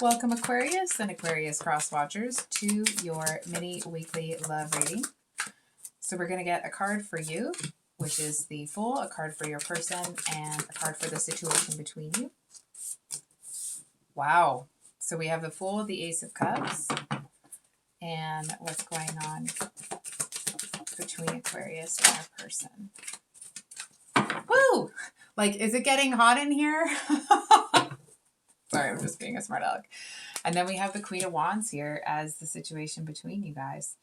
Welcome Aquarius and Aquarius cross watchers to your mini weekly love reading. So we're going to get a card for you, which is the Fool, a card for your person, and a card for the situation between you. Wow. So we have the Fool, the Ace of Cups, and what's going on between Aquarius and our person. Woo! Like, is it getting hot in here? Sorry, I'm just being a smart aleck. And then we have the Queen of Wands here as the situation between you guys.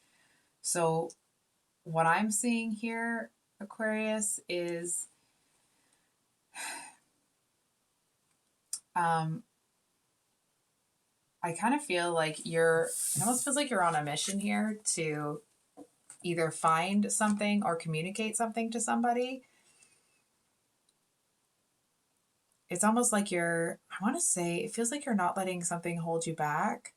So what I'm seeing here, Aquarius, is I kind of feel like it almost feels like you're on a mission here to either find something or communicate something to somebody. It's almost like I want to say, it feels like you're not letting something hold you back.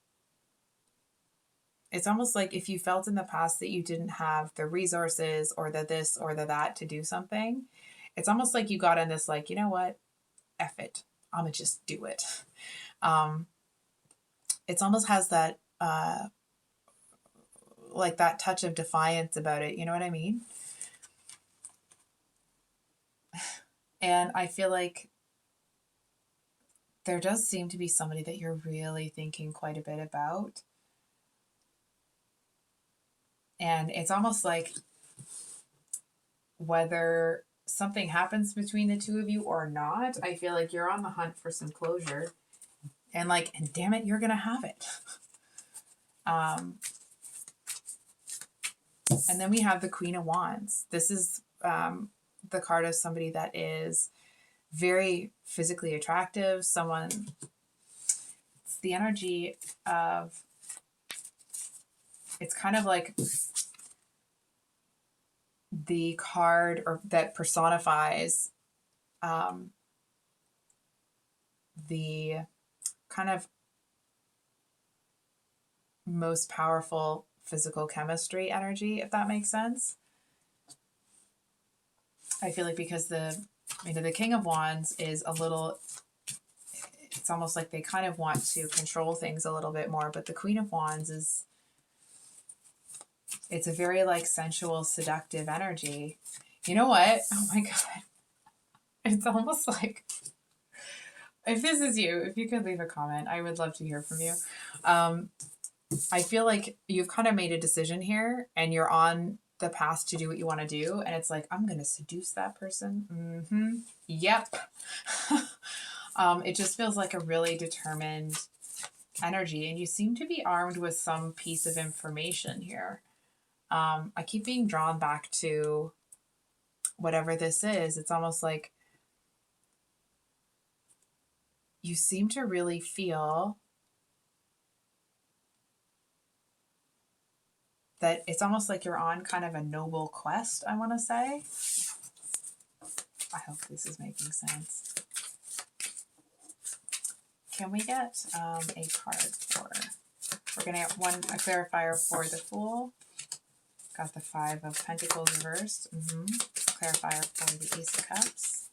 It's almost like if you felt in the past that you didn't have the resources or the this or the that to do something, it's almost like you got in this, like, you know what, F it, I'm gonna just do it. It almost has that, like that touch of defiance about it, you know what I mean? And I feel like there does seem to be somebody that you're really thinking quite a bit about. And it's almost like whether something happens between the two of you or not, I feel like you're on the hunt for some closure. And damn it, you're going to have it. And then we have the Queen of Wands. This is the card of somebody that is very physically attractive. It's the energy of, it's kind of like the card that personifies the kind of most powerful physical chemistry energy, if that makes sense. I feel like because the King of Wands is it's almost like they kind of want to control things a little bit more, but the Queen of Wands it's a very like sensual, seductive energy. You know what? Oh my God. It's almost like, if this is you, if you could leave a comment, I would love to hear from you. I feel like you've kind of made a decision here and you're on the path to do what you want to do. And it's like, I'm going to seduce that person. Yep. It just feels like a really determined energy. And you seem to be armed with some piece of information here. I keep being drawn back to whatever this is. It's almost like you seem to really feel that it's almost like you're on kind of a noble quest, I want to say. I hope this is making sense. Can we get a card we're going to get a clarifier for the Fool. Got the Five of Pentacles reversed. Clarifier for the Ace of Cups.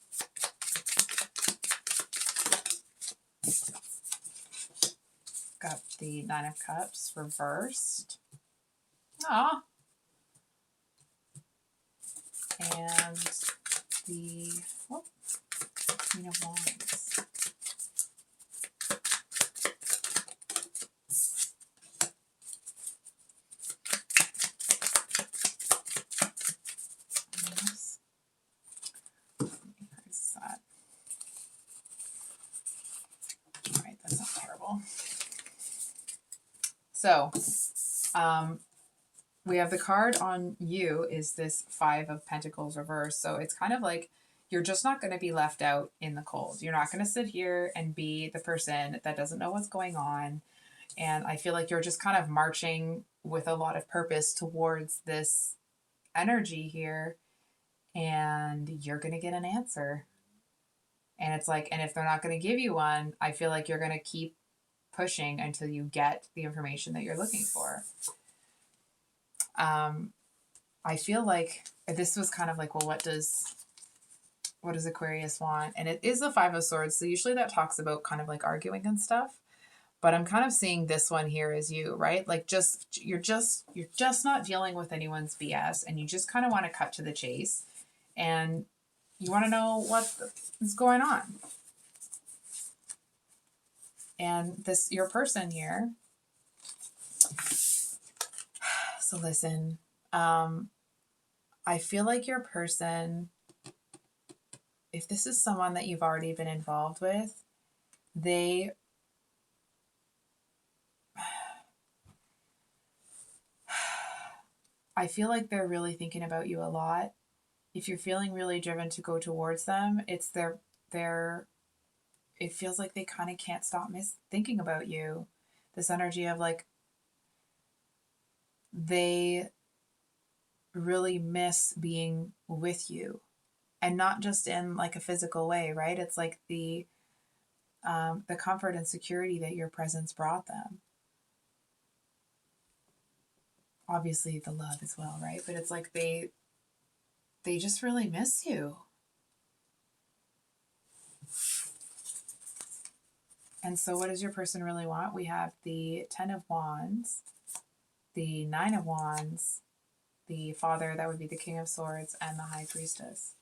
Got the Nine of Cups reversed. Aw. And the Queen of Wands. Alright, that's not terrible. So, we have the card on you is this Five of Pentacles reversed. So it's kind of like you're just not going to be left out in the cold. You're not going to sit here and be the person that doesn't know what's going on. And I feel like you're just kind of marching with a lot of purpose towards this energy here. And you're going to get an answer. And it's like, and if they're not going to give you one, I feel like you're going to keep pushing until you get the information that you're looking for. I feel like this was kind of like, well, what does Aquarius want? And it is the Five of Swords. So usually that talks about kind of like arguing and stuff. But I'm kind of seeing this one here as you, right? Like you're just not dealing with anyone's BS, and you just kind of want to cut to the chase, and you want to know what is going on. And this, your person here. So listen, I feel like your person, if this is someone that you've already been involved with, I feel like they're really thinking about you a lot. If you're feeling really driven to go towards them, it's it feels like they kind of can't stop thinking about you. This energy of like, they really miss being with you, and not just in like a physical way, right? It's like the comfort and security that your presence brought them. Obviously the love as well, right? But it's like they just really miss you. And so what does your person really want? We have the 10 of Wands, the 9 of Wands, the Father, that would be the King of Swords, and the High Priestess.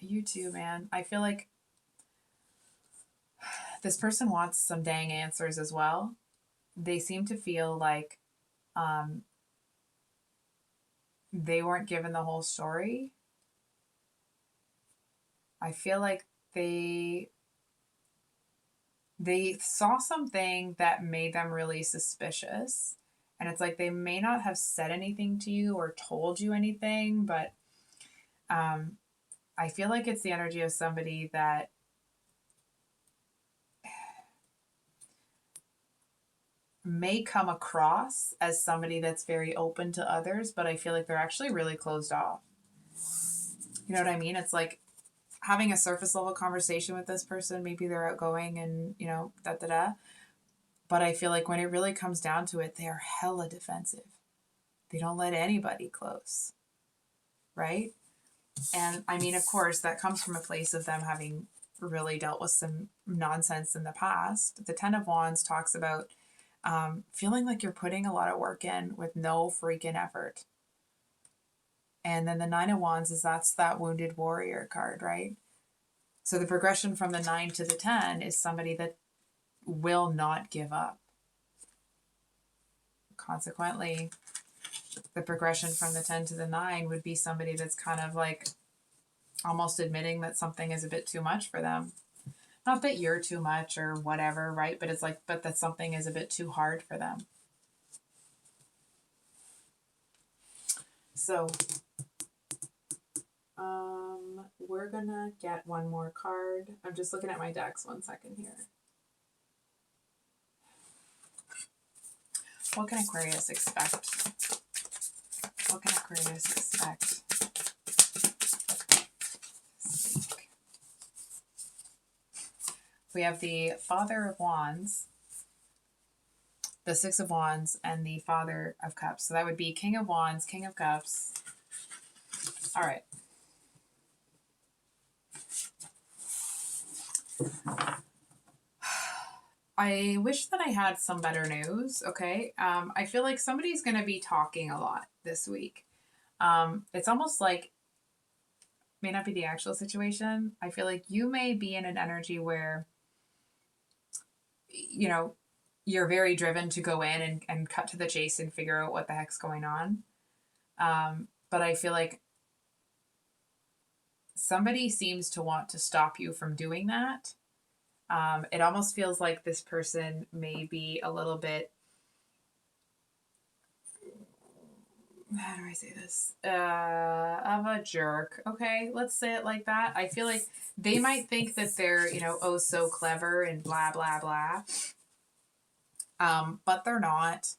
You too, man. I feel like this person wants some dang answers as well. They seem to feel like they weren't given the whole story. I feel like they saw something that made them really suspicious. And it's like they may not have said anything to you or told you anything, but I feel like it's the energy of somebody that may come across as somebody that's very open to others, but I feel like they're actually really closed off. You know what I mean? It's like having a surface level conversation with this person. Maybe they're outgoing and, you know, But I feel like when it really comes down to it, they are hella defensive. They don't let anybody close, right? And I mean, of course, that comes from a place of them having really dealt with some nonsense in the past. The 10 of Wands talks about feeling like you're putting a lot of work in with no freaking effort. And then the 9 of Wands that's that wounded warrior card, right? So the progression from the 9 to the 10 is somebody that will not give up. Consequently, the progression from the 10 to the 9 would be somebody that's kind of like almost admitting that something is a bit too much for them. Not that you're too much or whatever, right? But it's like, but that something is a bit too hard for them. So, we're gonna get one more card. I'm just looking at my decks 1 second here. What can Aquarius expect? What can Aquarius expect? We have the Father of Wands, the 6 of Wands, and the Father of Cups. So that would be King of Wands, King of Cups. All right. I wish that I had some better news, okay? I feel like somebody's going to be talking a lot this week. It's almost like, may not be the actual situation. I feel like you may be in an energy where, you know, you're very driven to go in and cut to the chase and figure out what the heck's going on. But I feel like somebody seems to want to stop you from doing that. It almost feels like this person may be a little bit, how do I say this? Of a jerk. Okay, let's say it like that. I feel like they might think that they're, you know, oh so clever and blah, blah, blah. But they're not.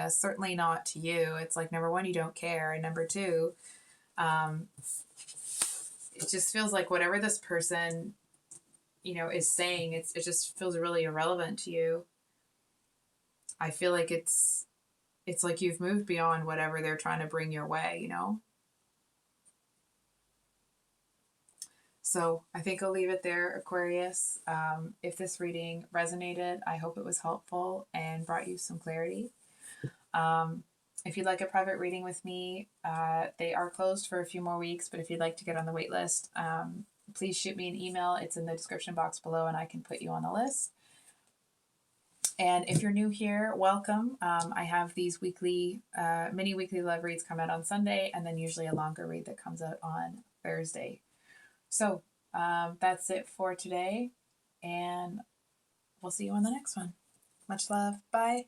Certainly not to you. It's like, number one, you don't care. And number two, it just feels like whatever this person, you know, is saying, it just feels really irrelevant to you. I feel like it's like you've moved beyond whatever they're trying to bring your way, you know? So I think I'll leave it there, Aquarius. If this reading resonated, I hope it was helpful and brought you some clarity. If you'd like a private reading with me, they are closed for a few more weeks, but if you'd like to get on the wait list, please shoot me an email. It's in the description box below and I can put you on the list. And if you're new here, welcome. I have these weekly, mini weekly love reads come out on Sunday, and then usually a longer read that comes out on Thursday. So that's it for today, and we'll see you on the next one. Much love. Bye.